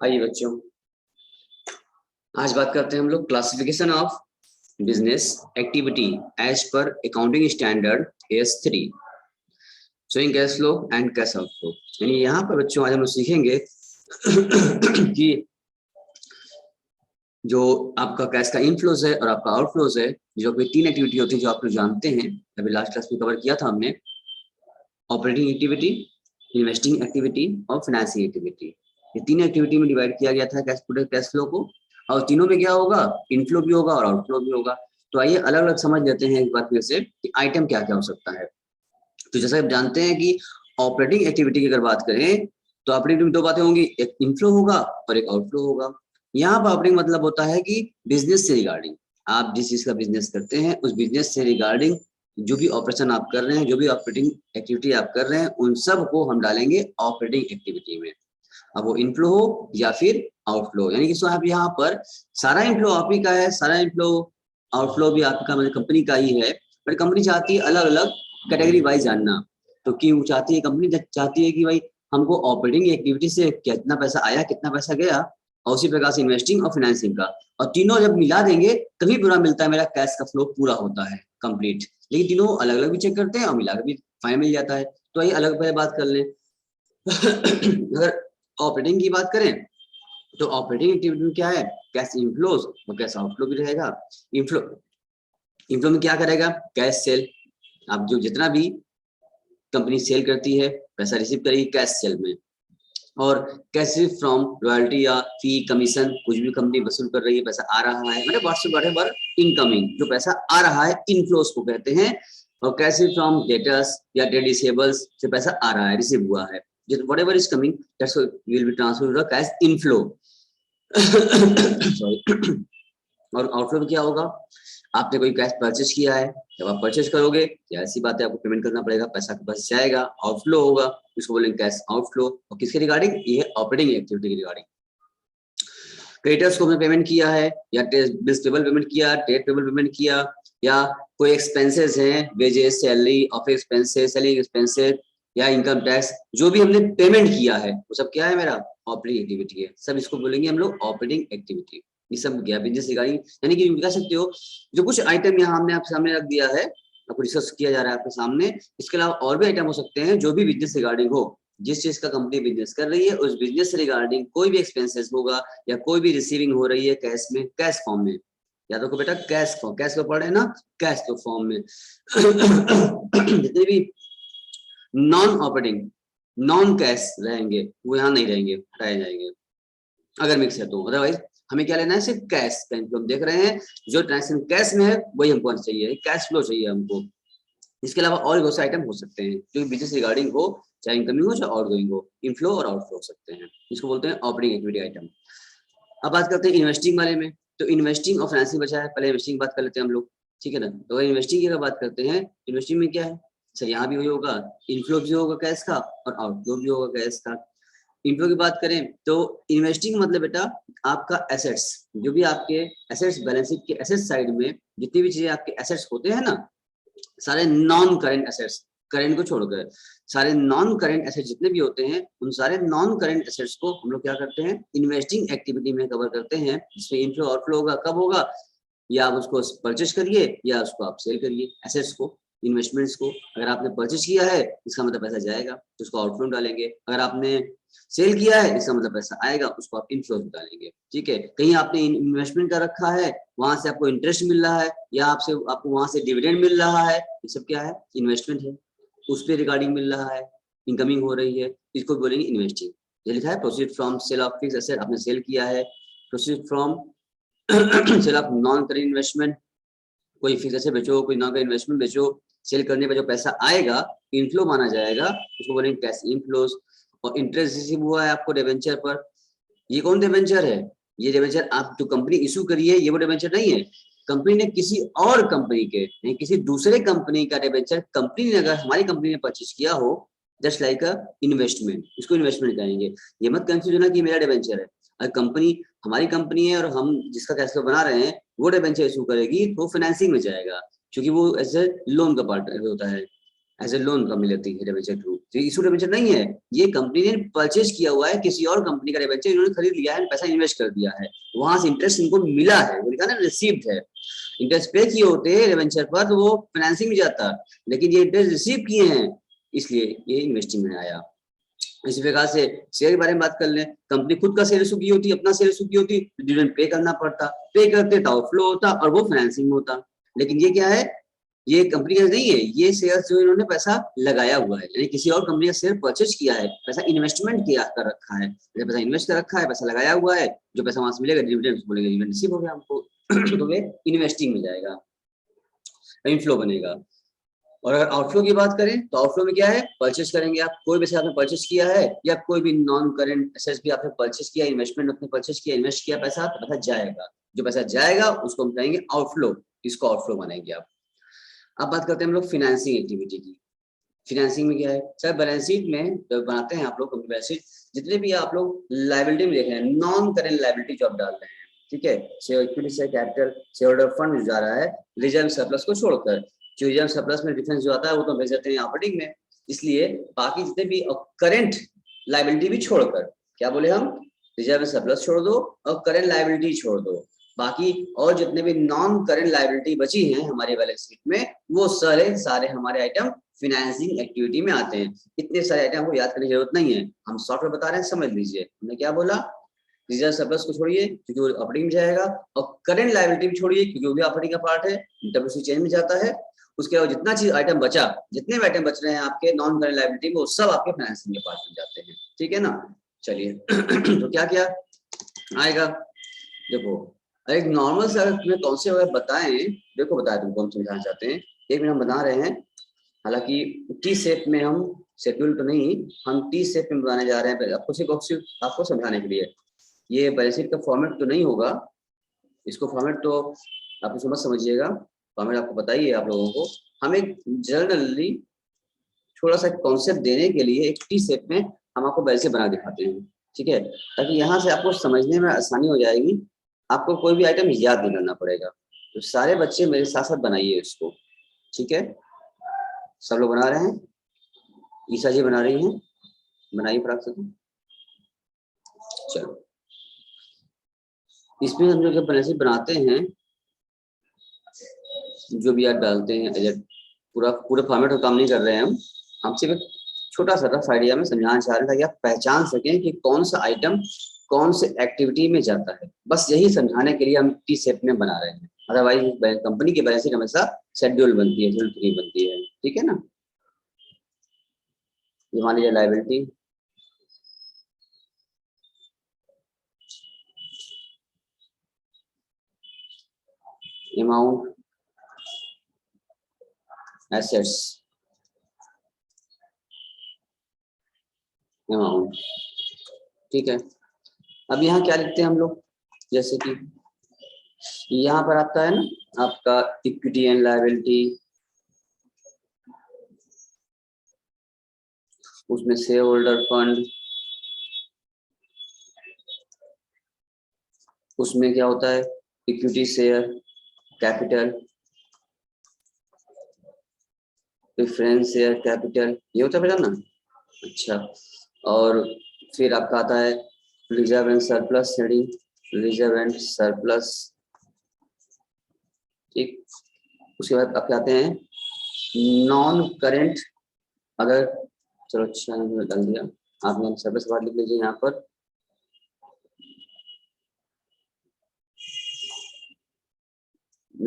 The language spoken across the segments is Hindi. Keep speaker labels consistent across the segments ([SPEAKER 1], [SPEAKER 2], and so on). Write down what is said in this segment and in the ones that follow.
[SPEAKER 1] आइए बच्चों, आज बात करते हैं हम लोग classification of business activity as per accounting standard AS3 showing cash flow and cash outflow. यानी यहाँ पर बच्चों आज हम लोग सीखेंगे कि जो आपका कैश का इनफ्लोज है और आपका आउटफ्लोज है, जो कोई तीन एक्टिविटी होती है जो आप लोग जानते हैं, अभी लास्ट क्लास में कवर किया था हमने। ऑपरेटिंग एक्टिविटी, इन्वेस्टिंग एक्टिविटी और फाइनेंसिंग एक्टिविटी, ये तीन एक्टिविटी में डिवाइड किया गया था कैश फ्लो को। और तीनों में क्या होगा, इनफ्लो भी होगा और आउटफ्लो भी होगा। तो आइए अलग अलग समझ लेते हैं एक बार फिर से कि आइटम क्या क्या हो सकता है। तो जैसा आप जानते हैं कि ऑपरेटिंग एक्टिविटी की अगर बात करें तो ऑपरेटिंग में दो बातें होंगी, एक इनफ्लो होगा और एक आउटफ्लो होगा। यहाँ पर ऑपरेटिंग मतलब होता है कि बिजनेस से रिगार्डिंग, आप जिस चीज का बिजनेस करते हैं उस बिजनेस से रिगार्डिंग जो भी ऑपरेशन आप कर रहे हैं, जो भी ऑपरेटिंग एक्टिविटी आप कर रहे हैं, उन सब को हम डालेंगे ऑपरेटिंग एक्टिविटी में। अब वो इनफ्लो हो या फिर आउटफ्लो, यानी कि आप यहाँ पर सारा इनफ्लो आप ही का है, सारा इनफ्लो आउटफ्लो भी आपका मतलब कंपनी का ही है। पर कंपनी चाहती है अलग अलग कैटेगरी वाइज जानना। तो क्यों चाहती है कंपनी? चाहती है कि भाई हमको ऑपरेटिंग एक्टिविटी से कितना पैसा आया, कितना पैसा गया, और उसी प्रकार से इन्वेस्टिंग और फाइनेंसिंग का, और तीनों जब मिला देंगे तभी पूरा मिलता है, मेरा कैश का फ्लो पूरा होता है कंप्लीट। लेकिन तीनों अलग अलग भी चेक करते हैं और मिलाकर भी फाइनल मिल जाता है। तो आइए अलग पहले बात कर लें। अगर ऑपरेटिंग की बात करें तो ऑपरेटिंग एक्टिविटी में क्या है, कैश इनफ्लोज और कैश आउटफ्लो भी रहेगा। इनफ्लो में क्या करेगा, कैश सेल, आप जो जितना भी कंपनी सेल करती है पैसा रिसीव करेगी कैश सेल में। और कैश फ्रॉम रॉयल्टी या फी कमीशन, कुछ भी कंपनी वसूल कर रही है, पैसा आ रहा है, मतलब व्हाटएवर इनकमिंग जो पैसा आ रहा है, इनफ्लोज को कहते हैं। और कैश फ्रॉम डेटर्स या डेट रिसीवेबल्स से पैसा आ रहा है, रिसीव हुआ है, whatever is coming that's will be transferred to the cash inflow। Sorry. और आउटफ्लो में क्या होगा, आपने कोई कैश परचेज किया है, जब आप परचेज करोगे या ऐसी बात है आपको पेमेंट करना पड़ेगा, पैसा के पास जाएगा, आउटफ्लो होगा, इसको बोलेंगे कैश आउटफ्लो। और किसके रिगार्डिंग, ये है ऑपरेटिंग एक्टिविटी के रिगार्डिंग। क्रेडिटर्स को हमने पेमेंट किया है या बिल्स पेबल पेमेंट किया, ट्रेड पेबल पेमेंट किया, या कोई एक्सपेंसेस हैं, wages, salary, office expenses, selling expenses या इनकम टैक्स, जो भी हमने पेमेंट किया है वो सब क्या है, मेरा ऑपरेटिंग एक्टिविटी है। सब इसको बोलेंगे हम लोग ऑपरेटिंग एक्टिविटी। ये सब गया बिजनेस रिगार्डिंग। यानी कि कह सकते हो जो कुछ आइटम यहाँ हमने आपके सामने रख दिया है, आपको डिस्कस किया जा रहा है आपके सामने, इसके अलावा और भी आइटम हो सकते हैं जो भी बिजनेस रिगार्डिंग हो। जिस चीज का कंपनी बिजनेस कर रही है उस बिजनेस से रिगार्डिंग कोई भी एक्सपेंसेस होगा या कोई भी रिसीविंग हो रही है कैश में, कैश फॉर्म में, या तो बेटा कैश फॉर्म, कैश को पढ़े ना, कैश तो फॉर्म में। जितने भी नॉन ऑपरेटिंग नॉन कैश रहेंगे वो यहाँ नहीं रहेंगे, हटाए जाएंगे अगर मिक्स है तो। अदरवाइज हमें क्या लेना है, सिर्फ कैश का हम देख रहे हैं, जो ट्रांजेक्शन कैश में है वही हमको चाहिए, कैश फ्लो चाहिए हमको। इसके अलावा और बहुत से आइटम हो सकते हैं जो बिजनेस रिगार्डिंग हो, चाहे इनकमिंग हो चाहे आउटगोइंग हो, इनफ्लो और आउटफ्लो हो सकते हैं, इसको बोलते हैं ऑपरेटिंग एक्टिविटी आइटम। अब बात करते हैं इन्वेस्टिंग वाले में। तो इन्वेस्टिंग और फाइनेंसिंग बचा है, पहले इन्वेस्टिंग बात कर लेते हैं हम लोग, ठीक है ना। तो इन्वेस्टिंग की अगर बात करते हैं, इन्वेस्टिंग में क्या है सर, यहाँ भी वही होगा, इनफ्लो भी होगा कैश का और आउटफ्लो भी होगा कैश का। इनफ्लो की बात करें तो इन्वेस्टिंग मतलब बेटा आपका एसेट्स, जो भी आपके एसेट्स, बैलेंस शीट के एसेट्स साइड में जितनी भी चीजें आपके एसेट्स होते हैं ना, सारे नॉन करेंट एसेट्स, करेंट को छोड़कर सारे नॉन करेंट एसेट्स जितने भी होते हैं, उन सारे नॉन करेंट एसेट्स को हम लोग क्या करते हैं, इन्वेस्टिंग एक्टिविटी में कवर करते हैं, जिसमें इनफ्लो आउटफ्लो होगा। कब होगा, या आप उसको परचेज करिए या उसको आप सेल करिए, एसेट्स को, इन्वेस्टमेंट्स को। अगर आपने परचेज किया है इसका मतलब पैसा जाएगा तो उसको आउटफ्लो डालेंगे, अगर आपने सेल किया है इसका मतलब पैसा आएगा, उसको आप इनफ्लो डालेंगे, ठीक है। कहीं आपने इन्वेस्टमेंट कर रखा है, वहां से आपको इंटरेस्ट मिल रहा है या आपको वहां से डिविडेंड मिल रहा है, ये सब क्या है, इन्वेस्टमेंट है, उस पर रिगार्डिंग मिल रहा है, इनकमिंग हो रही है, इसको बोलेंगे इन्वेस्टिंग। ये लिखा है proceed from sale of fixed asset, आपने सेल किया है, proceed from sale of non current investment, कोई फिक्स एसेट बेचो, कोई नॉन करेंट इन्वेस्टमेंट बेचो, सेल करने पर जो पैसा आएगा इनफ्लो माना जाएगा, उसको बोलेंगे कैश इनफ्लोज। और इंटरेस्ट रिसीव हुआ है आपको डिबेंचर पर, ये कौन डिबेंचर है, ये डिबेंचर आप जो कंपनी इशू करी है, ये वो डिबेंचर नहीं है, कंपनी ने किसी और कंपनी के नहीं, किसी दूसरे कंपनी का डिबेंचर कंपनी ने अगर हमारी कंपनी ने परचेज किया हो, जस्ट लाइक अ इन्वेस्टमेंट, इसको इन्वेस्टमेंट कहेंगे। ये मत कंफ्यूज होना कि मेरा डिबेंचर है, अगर कंपनी हमारी कंपनी है और हम जिसका कैश फ्लो बना रहे हैं वो डिबेंचर इशू करेगी तो फाइनेंसिंग में जाएगा, क्योंकि वो ऐसे लोन का पार्ट होता है, एज ए लोन कम मिलती है डिबेंचर थ्रू। तो इशू डिबेंचर नहीं है, ये कंपनी ने परचेज किया हुआ है किसी और कंपनी का डिबेंचर, इन्होंने खरीद लिया है, पैसा इन्वेस्ट कर दिया है, वहां से इंटरेस्ट इनको मिला है, वो लिखा ना रिसीव्ड है। इंटरेस्ट पे किए होते हैं डिबेंचर पर तो वो फाइनेंसिंग में जाता, लेकिन ये इंटरेस्ट रिसीव किए हैं इसलिए ये इन्वेस्टिंग में आया। इसी प्रकार से शेयर के बारे में बात कर लें, कंपनी खुद का शेयर इशू की होती, अपना शेयर इशू की होती, डिविडेंड पे करना पड़ता, पे करते तो आउटफ्लो होता और वो फाइनेंसिंग में होता। लेकिन ये क्या है, ये कंपनी का नहीं है, ये शेयर जो इन्होंने पैसा लगाया हुआ है, यानी किसी और कंपनी का शेयर परचेज किया है, पैसा इन्वेस्टमेंट किया कर रखा है, पैसा इन्वेस्ट कर रखा है, पैसा लगाया हुआ है, जो पैसा वहां से मिलेगा डिविडेंड बोलेंगे डिविडेंड रिसीव हो गया हमको तो वे इन्वेस्टिंग में जाएगा, इनफ्लो बनेगा। और अगर आउटफ्लो की बात करें तो आउटफ्लो में क्या है, परचेज करेंगे आप, कोई भी आपने परचेज किया है या कोई भी नॉन करेंट एसेट्स भी आपने परचेज किया, इन्वेस्टमेंट आपने परचेज किया, इन्वेस्ट किया पैसा, तो पैसा जाएगा, जो पैसा जाएगा उसको हम कहेंगे आउटफ्लो, इसको आउटफ्लो मानेंगे आप। अब बात करते हैं हम लोग फाइनेंसिंग एक्टिविटी की। फाइनेंसिंग में क्या है सर, बैलेंस शीट में जब बनाते हैं आप लोग कंपनी बैलेंस शीट, जितने भी आप लोग लायबिलिटी में देख रहे हैं, नॉन करेंट लायबिलिटी जो आप डाल रहे हैं, ठीक है, शेयर इक्विटी से कैपिटल शेयर होल्डर फंड जो जा रहा है रिजर्व सरप्लस को छोड़कर, जो रिजर्व सरप्लस में डिफरेंस जो आता है वो तो भेज देते हैं ऑपरेटिंग में, इसलिए बाकी जितने भी करेंट लायबिलिटी भी छोड़कर, क्या बोले हम, रिजर्व सरप्लस छोड़ दो और करेंट लायबिलिटी छोड़ दो, बाकी और जितने भी नॉन करेंट लायबिलिटी बची हैं हमारे बैलेंस शीट में, वो सारे सारे हमारे आइटम फाइनेंसिंग एक्टिविटी में आते हैं। इतने सारे आइटम को याद करने की जरूरत नहीं है, हम सॉफ्टवेयर बता रहे हैं, समझ लीजिए। हमने क्या बोला, रिजर्व सरप्लस को छोड़िए क्योंकि वो ऑपरेटिंग में जाएगा, और करेंट लायबिलिटी भी छोड़िए क्योंकि वो भी ऑपरेटिंग का पार्ट है, डब्ल्यूसी चेंज में जाता है। उसके अलावा जितना चीज आइटम बचा, जितने भी आइटम बच रहे हैं आपके नॉन करेंट लायबिलिटी में, वो सब आपके फाइनेंसिंग के पार्ट में जाते हैं, ठीक है ना। चलिए तो क्या क्या आएगा, देखो एक नॉर्मल से अगर कौन से अगर बताएं, देखो बताए तुमको हम समझाना चाहते हैं। एक मिनट हम बना रहे हैं, हालांकि टी शेप में, हम शेड्यूल तो नहीं, हम टी शेप में बनाने जा रहे हैं आपको सिर्फ आपको समझाने के लिए। ये बैलेंस शीट का फॉर्मेट तो नहीं होगा, इसको फॉर्मेट तो आप समझ समझिएगा, फॉर्मेट आपको बताइए आप लोगों को। हम एक जनरली थोड़ा सा कॉन्सेप्ट देने के लिए एक टी शेप में हम आपको बैलेंस शीट बना दिखाते हैं, ठीक है, ताकि यहाँ से आपको समझने में आसानी हो जाएगी, आपको कोई भी आइटम याद नहीं करना पड़ेगा। तो सारे बच्चे मेरे साथ साथ बनाइए इसको, ठीक है, सब लोग बना रहे हैं, ईसा जी बना रही हैं, बनाइए फटाक से। चलो इसमें हम जो बैलेंस शीट बनाते हैं, जो भी आप डालते हैं, पूरा पूरे फॉर्मेट का काम नहीं कर रहे हैं हम सिर्फ एक छोटा सा रफ आइडिया में समझाना चाह रहे हैं ताकि आप पहचान सकें कि कौन सा आइटम कौन से एक्टिविटी में जाता है, बस यही समझाने के लिए हम टी शेप में बना रहे हैं। अदरवाइज कंपनी की बैलेंस शीट हमेशा शेड्यूल बनती है, शेड्यूल 3 बनती है, ठीक है ना। ये मान लीजिए लायबिलिटी, अमाउंट, एसेट्स, अमाउंट, ठीक है। अब यहाँ क्या लिखते हैं हम लोग, जैसे कि यहाँ पर आता है ना आपका इक्विटी एंड लायबिलिटी, उसमें शेयर होल्डर फंड, उसमें क्या होता है equity share capital, preference share capital, ये होता है ना। अच्छा, और फिर आपका आता है reserve and surplus heading, reserve and surplus, ठीक। उसके बाद आपके आते हैं नॉन करेंट, अगर चलो अच्छा डाल दिया आपने, सरप्लस बात लिख लीजिए यहाँ पर,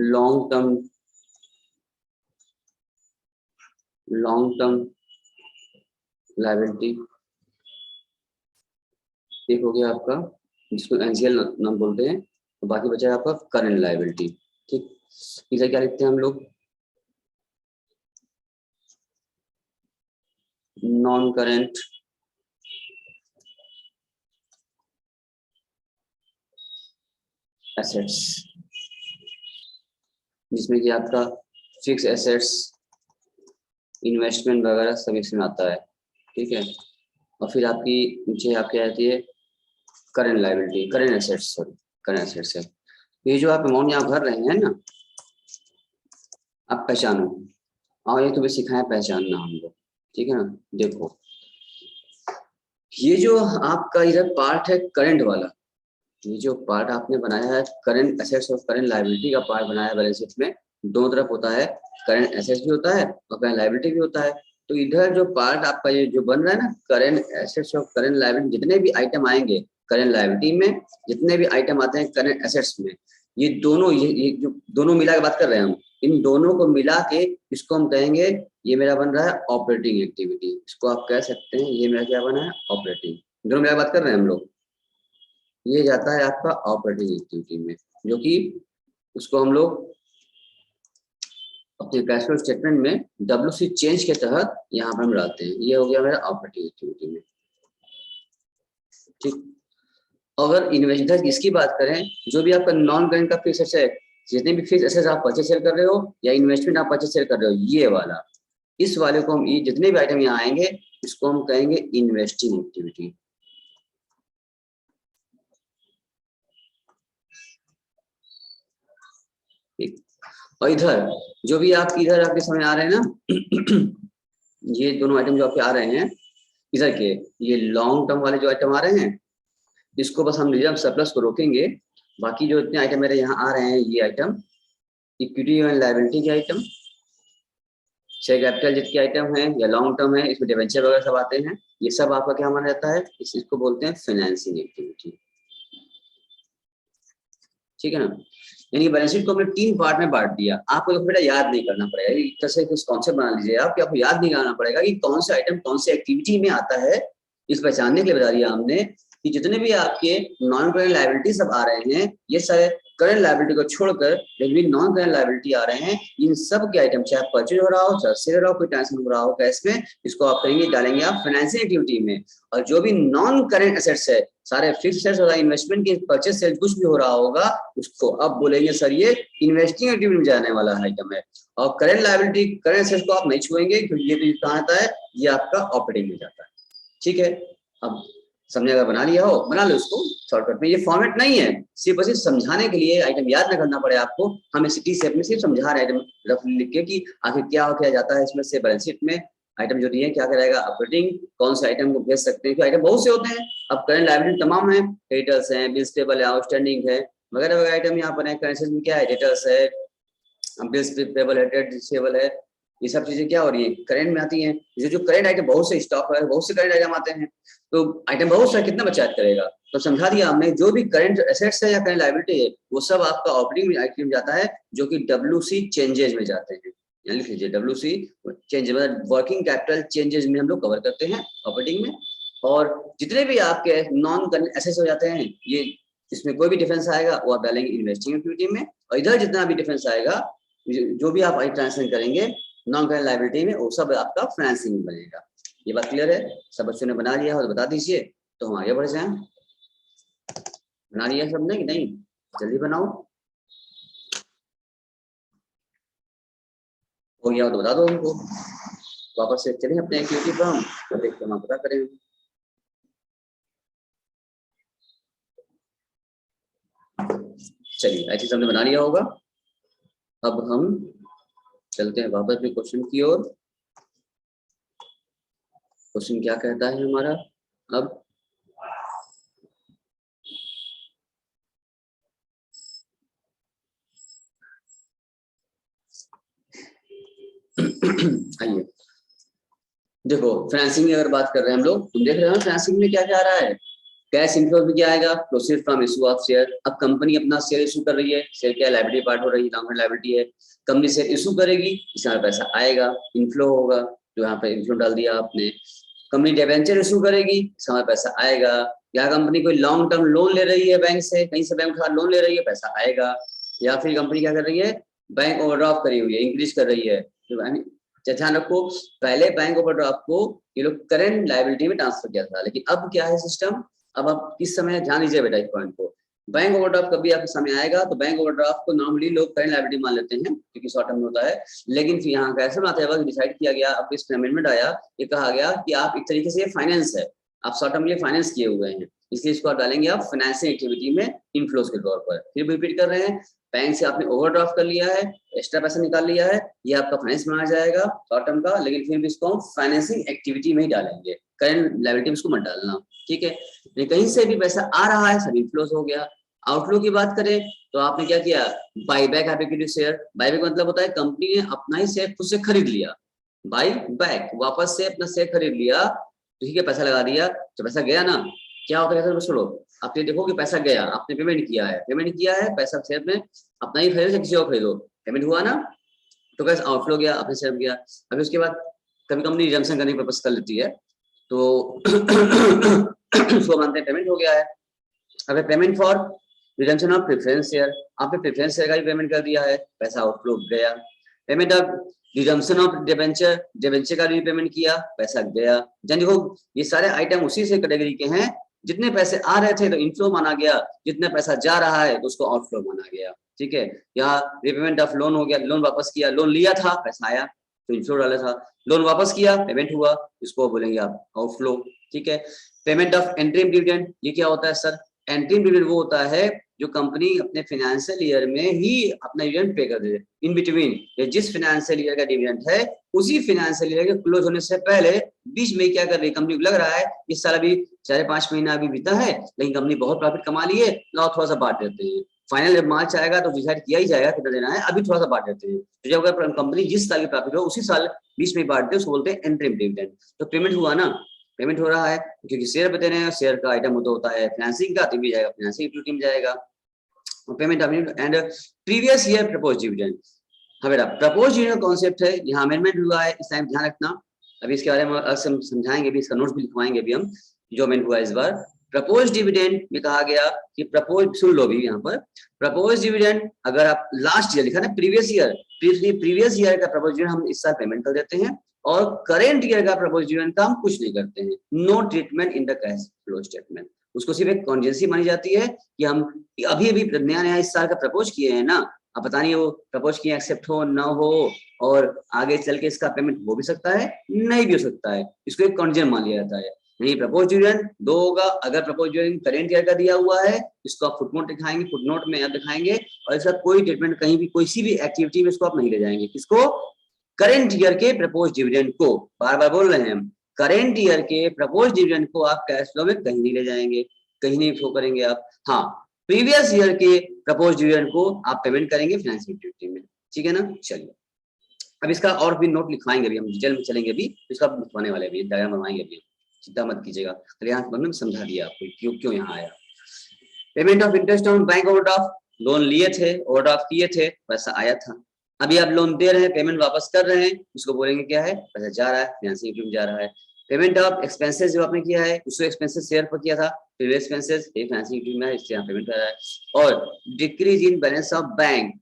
[SPEAKER 1] लॉन्ग टर्म लायबिलिटी, एक हो गया आपका जिसको एनसीएल नाम बोलते हैं, तो बाकी बचा है आपका करंट लायबिलिटी, ठीक। इसे क्या लिखते हैं हम लोग, नॉन करेंट एसेट्स, जिसमें कि आपका फिक्स एसेट्स, इन्वेस्टमेंट वगैरह सब इसमें आता है, ठीक है। और फिर आपकी नीचे आपकी आती है current liability, current assets, sorry current assets है। ये जो आप अमाउंट यहाँ भर रहे हैं ना, आप पहचानो, और ये तुम्हें सिखाया पहचानना हम लोग, ठीक है ना। देखो ये जो आपका इधर पार्ट है करंट वाला, ये जो पार्ट आपने बनाया है करंट एसेट्स और करंट लायबिलिटी का पार्ट बनाया है बैलेंस शीट में, दोनों तरफ होता है, करंट एसेट्स भी होता है और करंट लायबिलिटी भी होता है। तो इधर जो पार्ट आपका ये जो बन रहा है ना करंट एसेट्स और करंट लायबिलिटी, जितने भी आइटम आएंगे करंट लायबिलिटी में, जितने भी आइटम आते हैं करंट एसेट्स में, ये दोनों ये जो दोनों मिला के बात कर रहे हैं हम, इन दोनों को मिला के इसको हम कहेंगे ये मेरा बन रहा है ऑपरेटिंग एक्टिविटी। इसको आप कह सकते हैं ये मेरा क्या बना है ऑपरेटिंग, दोनों मिला के बात कर रहे हैं हम लोग। ये जाता है आपका ऑपरेटिंग एक्टिविटी में, जो कि उसको हम लोग अपने कैश फ्लो स्टेटमेंट में WC चेंज के तहत यहाँ पर हम डालते हैं। ये हो गया मेरा ऑपरेटिंग एक्टिविटी में, ठीक। अगर इन्वेस्टर इसकी बात करें, जो भी आपका नॉन करेंट का फिक्स एसेट, जितने भी फिक्स एसेट आप परचेज सेल कर रहे हो या इन्वेस्टमेंट आप परचेज सेल कर रहे हो, ये वाला, इस वाले को हम, ये जितने भी आइटम यहाँ आएंगे इसको हम कहेंगे इन्वेस्टिंग एक्टिविटी। और इधर जो भी आप इधर आपके समय आ रहे हैं ना ये दोनों आइटम जो आपके आ रहे हैं इधर के, ये लॉन्ग टर्म वाले जो आइटम आ रहे हैं, इसको बस हम रिजर्व सरप्लस को रोकेंगे। बाकी जो इतने आइटम मेरे यहाँ आ रहे हैं, ये आइटम इक्विटी एंड लायबिलिटी के आइटम, शेयर कैपिटल जितके आइटम है या लॉन्ग टर्म है, इसमें डिवेंचर वगैरह सब आते हैं, ये सब आपका क्या माना जाता है, इसको बोलते हैं फाइनेंसिंग एक्टिविटी, ठीक है ना। यानी बैलेंस शीट को हमने 3 पार्ट में बांट दिया। आपको तो बेटा याद नहीं करना पड़ेगा, एक तरह से कुछ कॉन्सेप्ट बना लीजिए आप कि आपको याद नहीं करना पड़ेगा कि कौन सा आइटम कौन से एक्टिविटी में आता है। इस पहचानने के लिए बता दिया हमने कि जितने भी आपके नॉन करंट लायबिलिटी सब आ रहे हैं, ये सारे करंट लायबिलिटी को छोड़कर जो भी नॉन करंट लायबिलिटी आ रहे हैं, इन सब के आइटम चाहे परचेज हो रहा हो, चाहे सेल हो रहा हो, कोई ट्रांसफर हो रहा हो कैश में, इसको आप करेंगे डालेंगे आप फाइनेंसिंग एक्टिविटी में। और जो भी नॉन करंट एसेट्स है, सारे फिक्स्ड एसेट्स और इन्वेस्टमेंट के परचेज सेल कुछ भी हो रहा होगा, उसको अब बोलेंगे सर ये इन्वेस्टिंग एक्टिविटी में जाने वाला आइटम है। और करंट लायबिलिटी करंट एसेट्स को आप नहीं छुएंगे क्योंकि ये भी कहाँ आता है, ये आपका ऑपरेटिंग में जाता है, ठीक है। अब समझे, अगर बना लिया हो बना लो इसको शॉर्टकट में। ये फॉर्मेट नहीं है, सिर्फ बस समझाने के लिए, आइटम याद ना करना पड़े आपको, हम इस शेप में सिर्फ समझा रहे आइटम रफ लिख के कि आखिर क्या क्या जाता है इसमें से बैलेंस शीट में। आइटम जो दिए क्या करेगा ऑपरेटिंग, कौन से आइटम को भेज सकते हैं, क्योंकि आइटम बहुत से होते हैं। अब करंट लायबिलिटी तमाम है, क्रेडिटर्स हैं, बिल्स पेबल है, आउटस्टैंडिंग है, वगैरह वगैरह आइटम यहाँ पर है। करेंसीज में क्या है, डेटर्स है, बिल्स पेबल है, ट्रेड रिसीवेबल है, ये सब चीजें क्या हो रही है करंट में आती हैं। जो करंट आइटम बहुत से स्टॉक है, बहुत से करंट आइटम आते हैं, तो आइटम बहुत सा कितना बचत करेगा। तो समझा दिया हमने, जो भी करंट एसेट्स है या करंट लायबिलिटी है, वो सब आपका ऑपरेटिंग आइटम में जाता है, जो कि WC चेंजेस में जाते हैं। यानी लिख लीजिए WC चेंजेस, मतलब वर्किंग कैपिटल चेंजेस में हम लोग कवर करते हैं ऑपरेटिंग में। और जितने भी आपके नॉन करंट एसेट्स हो जाते हैं, ये इसमें कोई भी डिफरेंस आएगा वो आप डालेंगे इन्वेस्टिंग एक्टिविटी में। और इधर जितना भी डिफरेंस आएगा, जो भी आप ट्रांसफर करेंगे नॉन करंट लायबिलिटी में, वो सब आपका फाइनेंसिंग में बनेगा। ये बात क्लियर है? सब बच्चों ने बना लिया हो तो बता दीजिए, तो हम आगे बढ़ जाएं। बना लिया सबने कि नहीं? जल्दी बनाओ, हो गया तो बता दो उनको। वापस से चलें अपने एक्टिविटी पर, हम तो देखते हैं, पता करें। चलिए ऐसे सबने बना लिया होगा। अब हम चलते हैं वापस भी क्वेश्चन की ओर। क्वेश्चन क्या कहता है हमारा अब, आइए देखो, फाइनेंसिंग की अगर बात कर रहे हैं हम लोग, तुम देख रहे हो फाइनेंसिंग में क्या क्या आ रहा है। कैश इनफ्लो में क्या आएगा, proceed from issue of share. अब कंपनी अपना शेयर इशू कर रही है, शेयर क्या लायबिलिटी पार्ट हो रही है, नॉन लायबिलिटी है। कंपनी शेयर इशू करेगी, इसमें पैसा आएगा, इनफ्लो होगा, जो यहाँ पे इनफ्लो डाल दिया आपने। कंपनी डिबेंचर इशू करेगी, इसमें पैसा आएगा। या कंपनी कोई लॉन्ग टर्म लोन ले रही है बैंक से, कहीं से बैंक उठा लोन ले रही है, पैसा आएगा। या फिर कंपनी क्या कर रही है, बैंक ओवरड्राफ्ट करी हुई है, इंक्रीज कर रही है। ध्यान रखो, पहले बैंक ओवरड्राफ्ट को ये लोग करंट लायबिलिटी में ट्रांसफर किया था, लेकिन अब क्या है सिस्टम, अब आप किस समय ध्यान दीजिए बेटा इस पॉइंट को। बैंक ओवरड्राफ्ट कभी आपके सामने आएगा तो बैंक ओवरड्राफ्ट को नॉर्मली लोग करंट लायबिलिटी मान लेते हैं क्योंकि शॉर्ट टर्म होता है। लेकिन फिर यहाँ का ऐसा आता है, डिसाइड किया गया, अब इस अमेंडमेंट आया, ये कहा गया कि आप एक तरीके से ये फाइनेंस है, आप शॉर्ट टर्म के लिए फाइनेंस किए हुए हैं, इसलिए इसको आप डालेंगे आप फाइनेंशियल एक्टिविटी में इनफ्लोज के तौर पर। फिर रिपीट कर रहे हैं, बैंक से आपने ओवरड्राफ्ट कर लिया है, एक्स्ट्रा पैसा निकाल लिया है, ये आपका फाइनेंस में आ जाएगा शॉर्ट टर्म का, लेकिन फिर भी इसको हम फाइनेंसिंग एक्टिविटी में ही डालेंगे, करंट लायबिलिटी में इसको मत डालना, ठीक है। कहीं से भी पैसा आ रहा है सब इनफ्लोज हो गया। आउटफ्लो की बात करें तो आपने क्या किया, बाईबैक इक्विटी शेयर। बाईबैक मतलब होता है कंपनी ने अपना ही शेयर खुद से खरीद लिया, बाई बैक वापस से अपना शेयर खरीद लिया, ठीक है, पैसा लगा दिया, तो पैसा गया ना, क्या होता है छोड़ो, आप ये देखो कि पैसा गया, आपने पेमेंट किया है पैसा शेयर में, अपना ही खरीदो किसी और खरीदो, पेमेंट हुआ ना, तो कैसे आउटफ्लो गया, अपने शेयर गया। अभी उसके बाद कभी कंपनी रिजम्पशन करने की पर्पस कर लेती है, तो उसको मानते हैं पेमेंट हो गया है। अगर payment for redemption of preference share, आपने प्रेफरेंस शेयर का भी पेमेंट कर दिया है, पैसा आउटफ्लो गया। Payment of redemption of debenture का भी पेमेंट किया, पैसा गया। जान देखो ये सारे आइटम उसी से कैटेगरी के हैं, जितने पैसे आ रहे थे तो इनफ्लो माना गया, जितना पैसा जा रहा है तो उसको आउटफ्लो माना गया, ठीक है। यहाँ रिपेमेंट ऑफ लोन हो गया, लोन वापस किया, लोन लिया था पैसा आया तो इनफ्लो डाला था, लोन वापस किया पेमेंट हुआ, इसको बोलेंगे आप आउटफ्लो, ठीक है। पेमेंट ऑफ एंट्रीम डिविडेंड, ये क्या होता है सर, एंट्रीम डिविडेंड वो होता है जो कंपनी अपने फाइनेंशियल ईयर में ही अपना डिविडेंड पे कर दे, इन बिटवीन जिस फाइनेंशियल ईयर का डिविडेंड है उसी फाइनेंशियल ईयर के क्लोज होने से पहले बीच में क्या कर रही है कंपनी को, लग रहा है इस साल अभी 4-5 महीना अभी बीता है लेकिन कंपनी बहुत प्रॉफिट कमा ली है, लाओ थोड़ा सा बांट देते हैं। फाइनल जब मार्च आएगा तो डिसाइड किया ही जाएगा कितना देना है, अभी थोड़ा सा बांट देते हैं। तो जब अगर कंपनी जिस साल की प्रॉफिट हो उसी साल बीच में बांटते हैं, उसको बोलते हैं एंट्रीम डिविडेंड। तो पेमेंट हुआ ना, पेमेंट हो रहा है क्योंकि शेयर पे दे रहे हैं, शेयर का आइटम होता है फाइनेंसिंग का, तो भी जाएगा फाइनेंसिंग एक्टिविटी में जाएगा। Payment and previous year propose dividend. हाँ बेटा, प्रपोज डिविडेंड कॉन्सेप्ट है, यहाँ अमेंडमेंट हुआ है इस टाइम ध्यान रखना, अभी इसके बारे में समझाएंगे भी, इसका नोट्स भी लिखवाएंगे भी हम, जो अमेंड हुआ इस बार। प्रपोज डिविडेंड में कहा गया कि प्रपोज, सुन लो भी यहाँ पर, प्रपोज डिविडेंड अगर आप लास्ट ईयर लिखा ना प्रीवियस ईयर का प्रपोज डिविडेंड हम इस साल पेमेंट कर देते हैं, और करेंट ईयर का प्रपोज डिविडेंड का हम कुछ नहीं करते हैं, no treatment in the cash flow statement. उसको सिर्फ एक कॉन्जेंसी मानी जाती है कि हम अभी अभी नया इस साल का प्रपोज किए हैं ना, अब पता नहीं वो प्रपोज किए एक्सेप्ट हो ना हो, और आगे चल के इसका पेमेंट हो भी सकता है नहीं भी हो सकता है, इसको एक कॉन्जेंट मान लिया जाता है। नहीं प्रपोज डिविडेंड दो होगा, अगर प्रपोज डिविडेंड करेंट ईयर का दिया हुआ है इसको आप फुटनोट दिखाएंगे, फुटनोट में आप दिखाएंगे, और इसका कोई ट्रीटमेंट कहीं भी किसी भी एक्टिविटी में इसको आप नहीं ले जाएंगे, किसको, करेंट ईयर के प्रपोज डिविडेंड को, बार बार बोल रहे हैं हम, करेंट ईयर के प्रपोज डिविडेंड को आप कैश फ्लो में कहीं नहीं ले जाएंगे, कहीं नहीं फ्लो करेंगे आप। हाँ, प्रीवियस ईयर के प्रपोज डिविडेंड को आप पेमेंट करेंगे फाइनेंशियल एक्टिविटी में, ठीक है ना। चलिए अब इसका और भी नोट लिखवाएंगे, अभी हम डिटेल में चलेंगे, भी इसका लिखवाने वाले भी, डायग्राम बनवाएंगे अभी, चिंता मत कीजिएगा, यहाँ समझा दिया आपको क्यों क्यों यहाँ आया। Payment of interest on bank overdraft, loan लिए थे, ओवरड्राफ्ट किए थे, पैसा आया था, अभी आप लोन दे रहे हैं, पेमेंट वापस कर रहे हैं, उसको बोलेंगे क्या है, पैसा जा रहा है, फाइनेंसिंग एक्टिविटी में जा रहा है। पेमेंट ऑफ एक्सपेंसेस जो आपने किया है, उसको एक्सपेंसेस शेयर पर किया था, प्रीवियस एक्सपेंसेस ये फाइनेंसिंग एक्टिविटी में इससे यहाँ पेमेंट कर रहा है। और decrease in balance of bank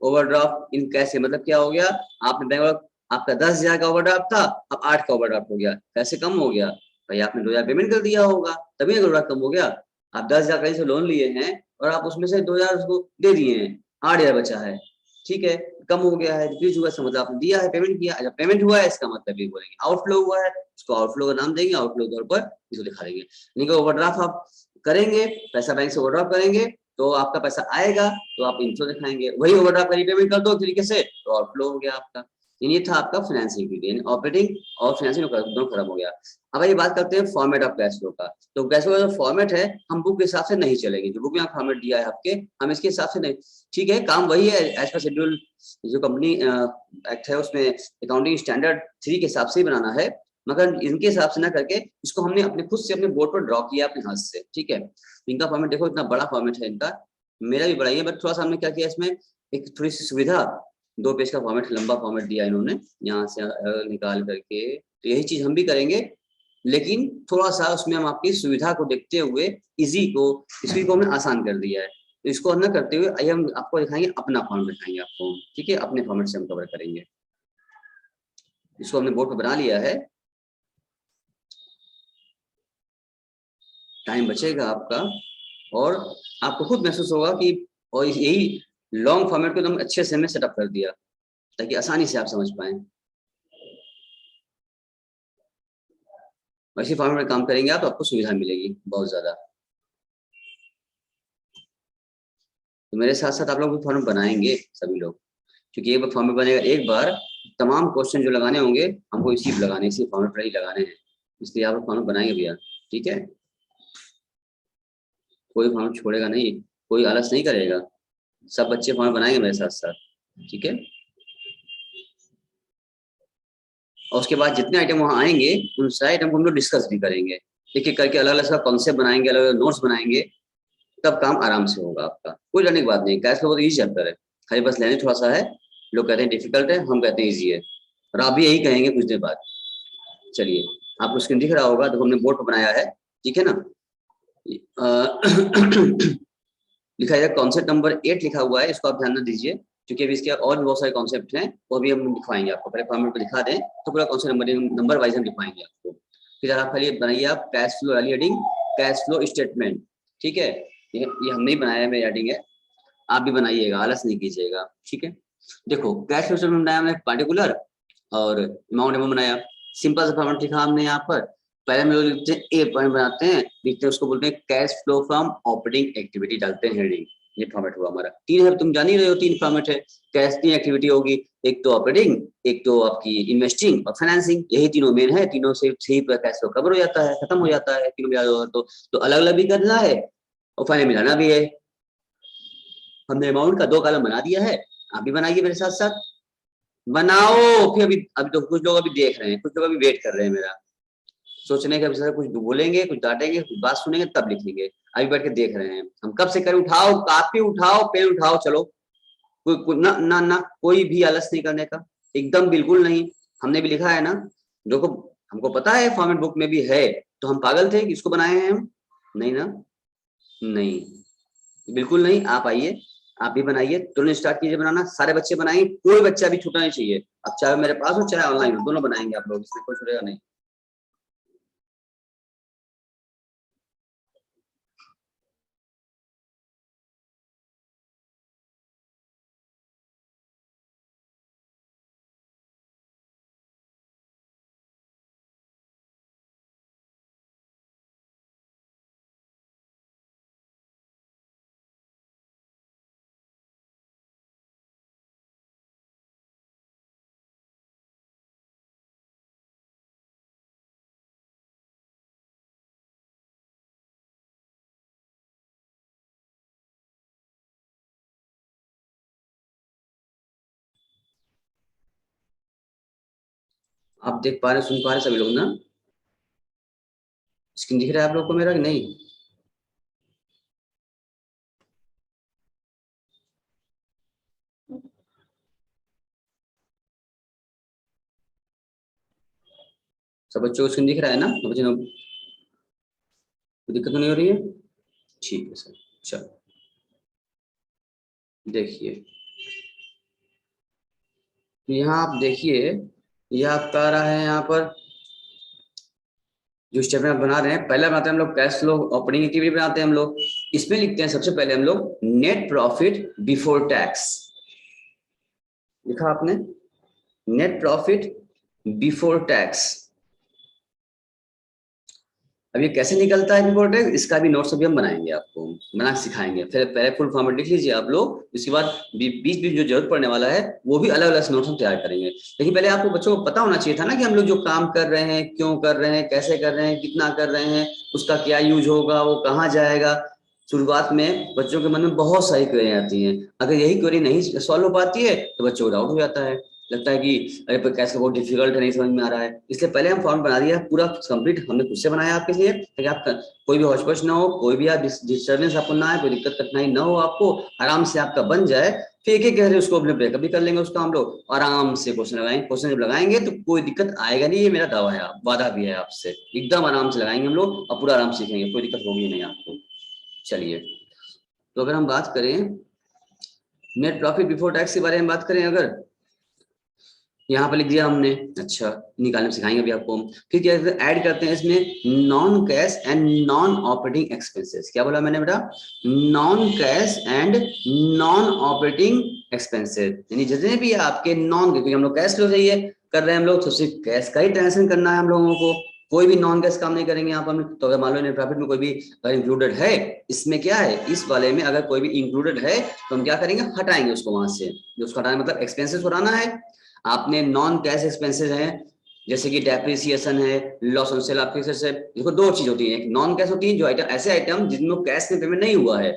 [SPEAKER 1] overdraft in cash, मतलब क्या हो गया, आपने बैंक आपका 10,000 का ओवरड्राफ्ट था, अब 8 का ओवरड्राफ्ट हो गया, कैसे कम हो गया भाई, आपने 2,000 पेमेंट कर दिया होगा तभी ओवरड्राफ्ट कम हो गया। आप 10,000 कहीं से लोन लिए हैं और आप उसमें से 2,000 उसको दे दिए हैं, 8,000 बचा है, ठीक है, कम हो गया है, डिक्रीज हुआ, मतलब आपने दिया है, पेमेंट किया, जब पेमेंट हुआ है इसका मतलब ये बोलेंगे आउटफ्लो हुआ है, उसको आउटफ्लो का नाम देंगे, आउटफ्लो के तौर पर इसको दिखा देंगे। नहीं तो ओवरड्राफ्ट आप करेंगे, पैसा बैंक से ओवरड्राफ्ट करेंगे तो आपका पैसा आएगा तो आप इनफ्लो दिखाएंगे, वही ओवरड्राफ्ट का रीपेमेंट कर दो तरीके से तो आउटफ्लो हो गया आपका। ये था आपका फाइनेंसिंग एक्टिविटी, ऑपरेटिंग और फाइनेंसिंग दोनों खत्म हो गया। अब ये बात करते हैं फॉर्मेट ऑफ कैश फ्लो का। तो कैश फ्लो का जो फॉर्मेट है हम बुक के हिसाब से नहीं चलेंगे, जो बुक में फॉर्मेट दिया है आपके, हम इसके हिसाब से नहीं, ठीक है, काम वही है एज पर शेड्यूल जो कंपनी एक्ट है उसमें अकाउंटिंग स्टैंडर्ड 3 के हिसाब से ही बनाना है, मगर इनके हिसाब से ना करके इसको हमने अपने खुद से अपने बोर्ड पर ड्रॉ किया अपने हाथ से, ठीक है। इनका फॉर्मेट देखो, इतना बड़ा फॉर्मेट है इनका, मेरा भी बड़ा ही है, बट थोड़ा सा हमने क्या किया इसमें एक थोड़ी सी सुविधा, 2 पेज का फॉर्मेट, लंबा फॉर्मेट दिया इन्होंने यहाँ से निकाल करके, तो यही चीज हम भी करेंगे, लेकिन थोड़ा सा उसमें हम आपकी सुविधा को देखते हुए इसी को हमने आसान कर दिया है। तो इसको न करते हुए आइए हम आपको दिखाएंगे, अपना फॉर्मेट दिखाएंगे आपको, ठीक है, अपने फॉर्मेट से हम कवर करेंगे। इसको हमने बोर्ड पर बना लिया है, टाइम बचेगा आपका और आपको खुद महसूस होगा कि, और यही लॉन्ग फॉर्मेट को एकदम अच्छे से हमने सेटअप कर दिया ताकि आसानी से आप समझ पाए। वैसे फॉर्मेट में काम करेंगे आप तो आपको सुविधा मिलेगी बहुत ज्यादा। तो मेरे साथ साथ आप लोग भी फॉर्मेट बनाएंगे सभी लोग, क्योंकि एक बार फॉर्मेट बनेगा एक बार, तमाम क्वेश्चन जो लगाने होंगे हमको इसी पे लगाने, इसी फॉर्मेट पर ही लगाने हैं, इसलिए आप लोग फॉर्मेट बनाएंगे भैया, ठीक है। कोई फॉर्मेट छोड़ेगा नहीं, कोई आलस नहीं करेगा, सब बच्चे फॉर्मेट बनाएंगे मेरे साथ साथ, ठीक है। और उसके बाद जितने आइटम वहाँ आएंगे उन सारे आइटम को हम लोग डिस्कस भी करेंगे, एक एक करके अलग अलग कॉन्सेप्ट बनाएंगे, अलग अलग नोट्स बनाएंगे, तब काम आराम से होगा आपका, कोई डरने की बात नहीं। कैश फ्लो बहुत ईजी चैप्टर है, खाली बस लेने थोड़ा सा है, लोग कहते हैं डिफिकल्ट है, हम कहते हैं ईजी है, और आप भी यही कहेंगे कुछ देर बाद। चलिए, आपको स्क्रीन दिख रहा होगा, तो हमने बोर्ड पर बनाया है, ठीक है ना। लिखा है कॉन्सेप्ट नंबर 8 लिखा हुआ है, इसको आप ध्यान न दीजिए, क्योंकि अभी इसके और भी बहुत सारे कॉन्सेप्ट हैं, वो भी हम दिखाएंगे आपको। पहले फॉर्मेट को दिखा दें तो पूरा कॉन्सेप्ट नंबर वाइज हम दिखाएंगे आपको। फिर आप खाली बनाइए आप कैश फ्लो वाली हेडिंग, कैश फ्लो स्टेटमेंट, ठीक है। ये हम नहीं बनाया है, मेरी हेडिंग है, आप भी बनाइएगा, आलस नहीं कीजिएगा, ठीक है। देखो कैश फ्लो स्टेटमेंट बनाया हमने पार्टिकुलर, और अमाउंट बनाया, सिंपल सा फॉर्मेट लिखा हमने यहाँ पर। पहले हम लोग लिखते हैं ए पॉइंट बनाते हैं, लिखते हैं उसको बोलते हैं cash flow from operating activity, डालते हैं हेडिंग, ये फॉर्मेट हुआ हमारा। तीन है, तुम जान ही रहे हो, तीन फॉर्मेट है, कैश तीन एक्टिविटी होगी, एक तो ऑपरेटिंग, एक तो आपकी इन्वेस्टिंग और फाइनेंसिंग, यही तीनों मेन है, तीनों से ही कैश फ्लो कवर हो जाता है, खत्म हो जाता है, तीनों मिला दो तो अलग अलग भी करना है और फाइनल मिलाना भी है। हमने अमाउंट का 2 कॉलम बना दिया है, आप भी बनाइए मेरे साथ साथ, बनाओ। फिर अभी तो कुछ लोग अभी देख रहे हैं, कुछ लोग अभी वेट कर रहे हैं मेरा, सोचने के अभी कुछ बोलेंगे, कुछ डांटेंगे, कुछ बात सुनेंगे तब लिखेंगे, अभी बैठ के देख रहे हैं हम कब से करें। उठाओ कापी, उठाओ पेन उठाओ, चलो, कोई ना ना ना, कोई भी आलस नहीं करने का, एकदम बिल्कुल नहीं। हमने भी लिखा है ना, देखो हमको पता है फॉर्मेट बुक में भी है, तो हम पागल थे कि इसको बनाए हैं हम, नहीं ना, नहीं, बिल्कुल नहीं। आप आइए, आप भी बनाइए, तुरंत स्टार्ट कीजिए बनाना, सारे बच्चे बनाएंगे, कोई बच्चा भी छूटना नहीं चाहिए। अब चाहे मेरे पास हो चाहे ऑनलाइन हो, दोनों बनाएंगे आप लोग, इसमें कोई छूटेगा नहीं। आप देख पा रहे, सुन पा रहे सभी लोग ना, स्क्रीन दिख रहा है आप लोग को मेरा कि नहीं? सब बच्चों को स्क्रीन दिख रहा है ना? बच्चों को दिक्कत तो नहीं हो रही है? ठीक है सर, चलो देखिए, यहाँ आप देखिए, यह आपका आ रहा है यहाँ पर जो स्टेप आप बना रहे हैं, पहला बनाते हैं हम लोग कैश फ्लो ऑपरेटिंग एक्टिविटी बनाते हैं हम लोग, इसमें लिखते हैं सबसे पहले हम लोग नेट प्रॉफिट बिफोर टैक्स, लिखा आपने नेट प्रॉफिट बिफोर टैक्स। अब ये कैसे निकलता है बिफोर टैक्स, इसका भी नोट्स अभी हम बनाएंगे, आपको बना सिखाएंगे। फिर पहले फुल फॉर्मेट लिख लीजिए आप लोग, उसके बाद बीच बीच जो जरूरत पड़ने वाला है वो भी अलग अलग नोट्स हम तैयार करेंगे। लेकिन पहले आपको बच्चों को पता होना चाहिए था ना कि हम लोग जो काम कर रहे हैं, क्यों कर रहे हैं, कैसे कर रहे हैं, कितना कर रहे हैं, उसका क्या यूज होगा, वो कहाँ जाएगा। शुरुआत में बच्चों के मन में बहुत सारी क्वेरी आती हैं, अगर यही क्वेरी नहीं सॉल्व हो पाती है तो बच्चों को डाउट हो जाता है, लगता है कि अरे पर कैसे बहुत डिफिकल्ट है, नहीं समझ में आ रहा है। इसलिए पहले हम फॉर्म बना दिया पूरा कंप्लीट, हमने खुद से बनाया आपके लिए, ताकि आप कोई भी हौच ना हो, कोई भी आप डिस्टर्बेंस आपको ना आए, कोई दिक्कत कठिनाई ना हो, आपको आराम से आपका बन जाए। फिर एक एक कह रहे उसको अपने ब्रेकअप भी कर लेंगे उसका, हम लोग आराम से क्वेश्चन लगाएंगे, क्वेश्चन जब लगाएंगे तो कोई दिक्कत आएगा नहीं, ये मेरा दावा है, वादा भी है आपसे, एकदम आराम से लगाएंगे हम लोग और पूरा आराम से सीखेंगे, कोई दिक्कत होगी नहीं आपको। चलिए, तो अगर हम बात करें नेट प्रॉफिट बिफोर टैक्स के बारे में बात करें, अगर यहाँ पर लिख दिया हमने, अच्छा निकालने में सिखाएंगे अभी आपको। फिर क्या ऐड करते हैं इसमें non cash and non operating expenses, क्या बोला मैंने बेटा? Non cash and non operating expenses, यानी जितने भी आपके नॉन, क्योंकि हम लोग कैश फ्लो चाहिए कर रहे हैं हम लोग, तो सिर्फ कैश का ही ट्रांजेक्शन करना है हम लोगों को, कोई भी नॉन कैश काम नहीं करेंगे यहाँ पर हम। तो अगर मान लो नेट प्रॉफिट में कोई भी अगर इंक्लूडेड है, इसमें क्या है, इस वाले में अगर कोई भी इंक्लूडेड है तो हम क्या करेंगे, हटाएंगे उसको वहां से। जो उसको हटाना मतलब एक्सपेंसेस हटाना है। आपने नॉन कैश एक्सपेंसेस हैं जैसे कि डेप्रिसिएशन है, loss on sale of fixed asset. देखो दो चीज होती है, एक नॉन कैश होती है जो आइटम, ऐसे आइटम जिनमें कैश में पेमेंट नहीं हुआ है,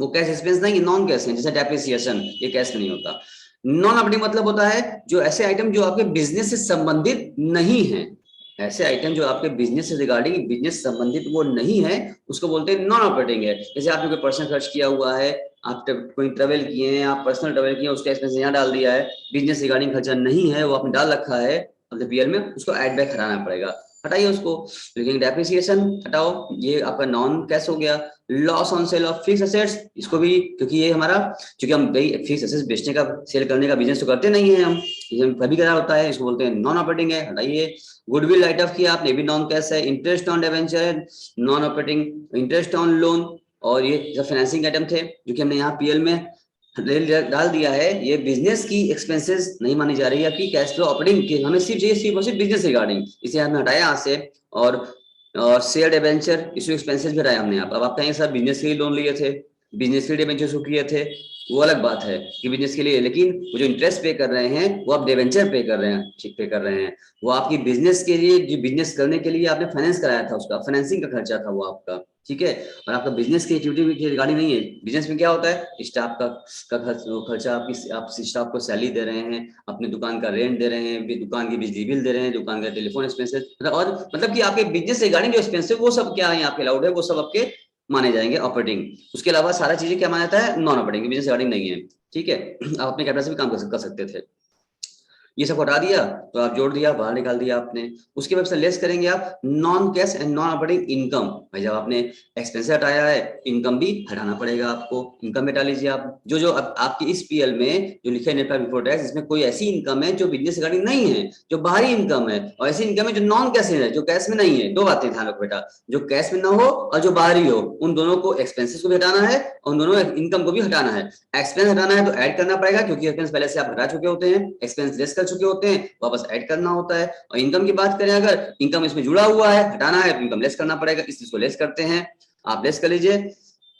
[SPEAKER 1] वो कैश एक्सपेंस नहीं, नॉन कैश है। जैसे डेप्रिसिएशन, ये कैश में नहीं होता। नॉन ऑपरेटिंग मतलब होता है जो ऐसे आइटम जो आपके बिजनेस से संबंधित नहीं है, ऐसे आइटम जो आपके बिजनेस से रिगार्डिंग बिजनेस संबंधित वो नहीं है, उसको बोलते हैं नॉन ऑपरेटिंग है। जैसे आपने कोई पर्सनल खर्च किया हुआ है, आप कोई ट्रेवल किए हैं, आप पर्सनल ट्रेवल किए हैं, उसका एक्सपेंस यहाँ डाल दिया है, बिजनेस रिगार्डिंग खर्चा नहीं है वो आपने डाल रखा है अपने पीएल में, उसको एड बैक हटाना पड़ेगा, हटाइए उसको। लेकिन डेप्रिसिएशन हटाओ, ये आपका नॉन कैश हो गया। Loss on sale of fix assets, इसको भी, क्योंकि ये हमारा, क्योंकि हम फिक्स एसेट्स बेचने का, सेल करने का बिजनेस तो करते नहीं है हम, ये कभी कदा होता है, इसको बोलते हैं नॉन ऑपरेटिंग है, हटाइए। गुडविल राइट ऑफ किया आपने, भी नॉन कैश है। इंटरेस्ट ऑन डिबेंचर है, non operating. Interest on loan, और ये जो फाइनेंसिंग आइटम थे जो कि हमने यहाँ पीएल में डाल दिया है, ये बिजनेस की एक्सपेंसेस नहीं मानी जा रही है आपकी कैश फ्लो ऑपरेटिंग की, हमें सिर्फ ये सिर्फ और सिर्फ बिजनेस रिगार्डिंग, इसे हमने हटाया यहाँ से। और शेयर डिबेंचर, इशू एक्सपेंसेस भी हटाया हमने। अब आप कहेंगे सर बिजनेस के लिए लोन लिए थे, बिजनेस के लिए डिबेंचर किए थे, वो अलग बात है कि बिजनेस के लिए, लेकिन वो जो इंटरेस्ट पे कर रहे हैं वो आप डिबेंचर पे कर रहे हैं, ठीक पे कर रहे हैं, वो आपकी बिजनेस के लिए, जो बिजनेस करने के लिए आपने फाइनेंस कराया था, उसका फाइनेंसिंग का खर्चा था वो आपका, ठीक है। और आपका बिजनेस की एक्टिविटी की रिगार्डिंग नहीं है। बिजनेस में क्या होता है, स्टाफ का खर्चा, आपकी आप स्टाफ को सैलरी दे रहे हैं, अपने दुकान का रेंट दे रहे हैं, दुकान की बिजली बिल दे रहे हैं, दुकान का टेलीफोन एक्सपेंसेस, और मतलब कि आपके बिजनेस रिगार्डिंग जो एक्सपेंसिव वो सब क्या है आपके अलाउड है, वो सब आपके माने जाएंगे ऑपरेटिंग। उसके अलावा सारा चीजें क्या माना जाता है, नॉन ऑपरेटिंग, बिजनेस रिगार्डिंग नहीं है, ठीक है। आप अपने कैपिटल से भी काम कर सकते थे। ये सब हटा दिया तो आप जोड़ दिया, बाहर निकाल दिया आपने। उसके बाद से लेस करेंगे आप non cash and non operating income. भाई जब आपने एक्सपेंस हटाया है, इनकम भी हटाना पड़ेगा आपको, इनकम हटा लीजिए आप। जो जो आपकी इस पीएल में जो लिखा है नेट प्रॉफिट बिफोर टैक्स, इसमें कोई ऐसी इनकम है जो बिजनेस रिगार्डिंग नहीं है, जो बाहरी इनकम है, और ऐसी इनकम है जो नॉन कैश है, जो कैश में नहीं है। दो बातें ध्यान रखो बेटा, जो कैश में ना हो और जो बाहरी हो, उन दोनों को, एक्सपेंसेस को भी हटाना है और उन दोनों इनकम को भी हटाना है। एक्सपेंस हटाना है तो ऐड करना पड़ेगा, क्योंकि एक्सपेंस पहले से आप हटा चुके होते हैं, एक्सपेंस लेस कर चुके होते हैं, वापस ऐड करना होता है। और इनकम की बात करें, अगर इनकम इसमें जुड़ा हुआ है, हटाना है तो इनकम लेस करना पड़ेगा, इस चीज को लेस करते हैं। आप लेस कर लीजिए,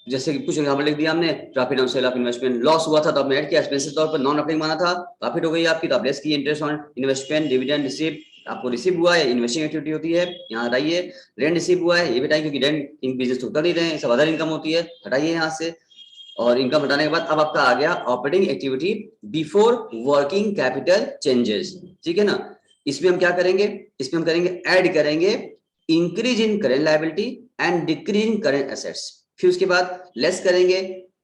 [SPEAKER 1] जैसे कि कुछ एग्जांपल लिख दिया हमने, profit on sale of investment, loss हुआ था तो आपने ऐड किया, एक्सपेंसेस तौर पर नॉन ऑपरेटिंग माना था, प्रॉफिट हो गई आपकी तो आप लेस किए। Interest on investment, dividend receive, आपको रिसीव हुआ है, इन्वेस्टिंग एक्टिविटी होती है, यहाँ हटाइए। रेंट रिसीव हुआ है, ये बताइए, क्योंकि रेंट इन बिजनेस तो कर नहीं रहे हैं, सब अदर इनकम होती है, हटाइए यहाँ से। और इनकम हटाने के बाद अब आपका आ गया operating activity before working capital changes, ठीक है ना। इसमें हम क्या करेंगे, इसमें हम करेंगे, ऐड करेंगे increase in current liability and decrease in current assets. फिर उसके बाद लेस करेंगे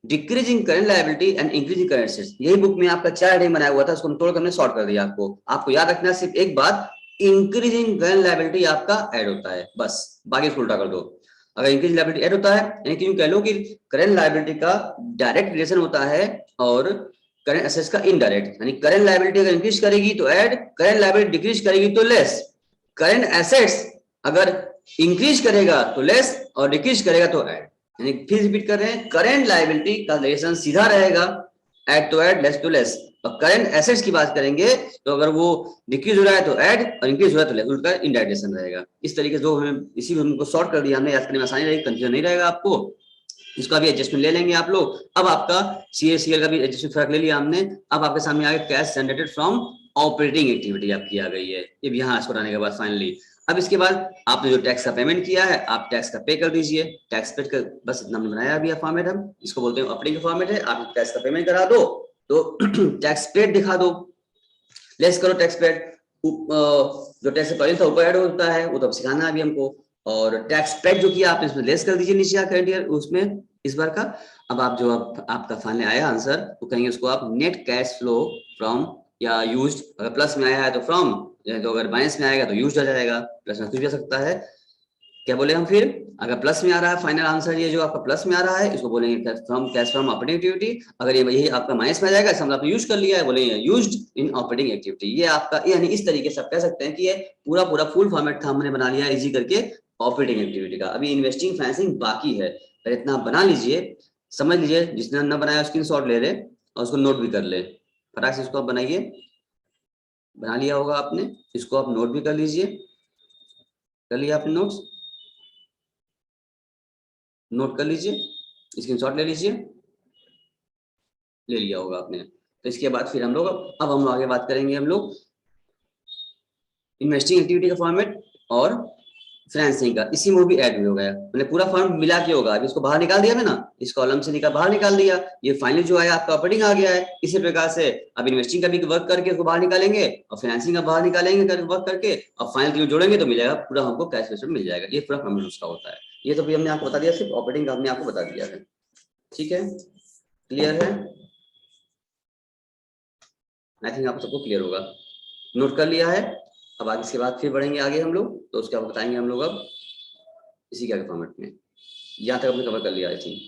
[SPEAKER 1] decrease in current liability and increase in current assets. यही बुक में आपका 4 हेडिंग बनाया हुआ था, उसको हम तोड़ कर हमने सॉर्ट कर दिया। आपको याद रखना सिर्फ एक बात, इंक्रीज इन करेंट लायबिलिटी आपका ऐड होता है, बस, बाकी उसको उल्टा कर दो। अगर इंक्रीज लायबिलिटी ऐड होता है, यानी कि यूं कह लो कि करेंट लायबिलिटी का डायरेक्ट रिलेशन होता है और करेंट एसेट्स का इनडायरेक्ट, यानी करेंट लायबिलिटी अगर इंक्रीज करेगी तो ऐड, करेंट लायबिलिटी डिक्रीज करेगी तो लेस। करेंट एसेट्स अगर इंक्रीज करेगा तो लेस और डिक्रीज करेगा तो ऐड। यानी फिर रिपीट कर रहे हैं, करेंट लायबिलिटी का रिलेशन सीधा रहेगा, ऐड तो ऐड, लेस तो लेस। और करेंट एसेट्स की बात करेंगे तो अगर वो डिक्रीज हो रहा है तो ऐड और इंक्रीज हो रहा है तो लेस, उनका इनडायरेक्ट रिलेशन रहेगा। इस तरीके से जो हमें इसी हमको सॉर्ट कर दिया हमने, याद करने में आसानी रहेगी, कंफ्यूजन नहीं रहेगा आपको। इसका भी एडजस्टमेंट ले लेंगे आप लोग। अब आपका सीएसीएल का भी एडजस्टमेंट फर्क ले लिया हमने। अब आपके सामने आ गया cash generated from operating activity आपकी आ गई है, ये भी यहाँ इसको हटाने के बाद फाइनली। अब इसके बाद आपने जो टैक्स का पेमेंट किया है, आप टैक्स का पे कर दीजिए। टैक्स पे कर, बस इतना हमने बनाया अभी फॉर्मेट, हम इसको बोलते हैं ऑपरेटिंग फॉर्मेट है। आप टैक्स का पेमेंट करा दो तो टैक्स पेड दिखा दो, लेस करो टैक्स पेड। जो टैक्स पेड था ऊपर ऐड होता है, वो तो अब सिखाना है अभी हमको। और टैक्स पेड जो किया आपने, इसमें लेस कर दीजिए नीचे करंट ईयर उसमें इस बार का। अब आप जो आपका फाइनल आया आंसर, तो कहेंगे उसको आप नेट कैश फ्लो फ्रॉम या यूज्ड, अगर प्लस में आया है तो फ्रॉम, तो अगर माइनस में आएगा तो यूज्ड आ जाएगा। प्लस में कुछ भी आ सकता है। क्या बोले हम फिर, अगर प्लस में आ रहा है फाइनल आंसर, ये जो आपका प्लस में आ रहा है इसको बोलेंगे from cash from operating activity. अगर ये यही आपका माइनस में आ जाएगा, इसका आपने यूज कर लिया है, बोलेंगे यूज्ड इन ऑपरेटिंग एक्टिविटी। ये आपका, यानी इस तरीके से आप कह सकते हैं कि ये पूरा पूरा फुल फॉर्मेट था, हमने बना लिया इजी करके ऑपरेटिंग एक्टिविटी का। अभी इन्वेस्टिंग फाइनेंसिंग बाकी है, पहले इतना बना लीजिए, समझ लीजिए। जिसने न बनाया स्क्रीनशॉट ले ले और उसको नोट भी कर ले, फटाक से इसको आप बनाइए। बना लिया होगा आपने, इसको आप नोट भी कर लीजिए। कर लिया आपने नोट्स? नोट कर लीजिए, स्क्रीनशॉट ले लीजिए, ले लिया होगा आपने। तो इसके बाद फिर हम लोग अब हम लोग आगे बात करेंगे हम लोग इन्वेस्टिंग एक्टिविटी का फॉर्मेट और फाइनेंसिंग का, इसी में भी ऐड हो गया, मैंने पूरा फॉर्म मिला के होगा। अभी इसको बाहर निकाल दिया मैंने, इस कॉलम से बाहर निकाल दिया, ये फाइनल जो आया आपका ऑपरेटिंग आ गया है। इसी प्रकार से अब इन्वेस्टिंग का भी वर्क करके उसको बाहर निकालेंगे और फाइनेंसिंग का बाहर निकालेंगे वर्क करके, और फाइनल जो जोड़ेंगे तो मिलेगा पूरा, हमको कैश फ्लो मिल जाएगा। ये पूरा फॉर्मेट उसका होता है। ये तो भी हमने आपको बता दिया, सिर्फ ऑपरेटिंग का हमने आपको बता दिया है। ठीक है, क्लियर है? आई थिंक आपको सबको क्लियर होगा। नोट कर लिया है? अब आगे इसके बाद फिर बढ़ेंगे आगे हम लोग, तो उसके बाद बताएंगे हम लोग अब इसी क्या फॉर्मेट में। यहाँ तक हमने कवर कर लिया आई थिंक।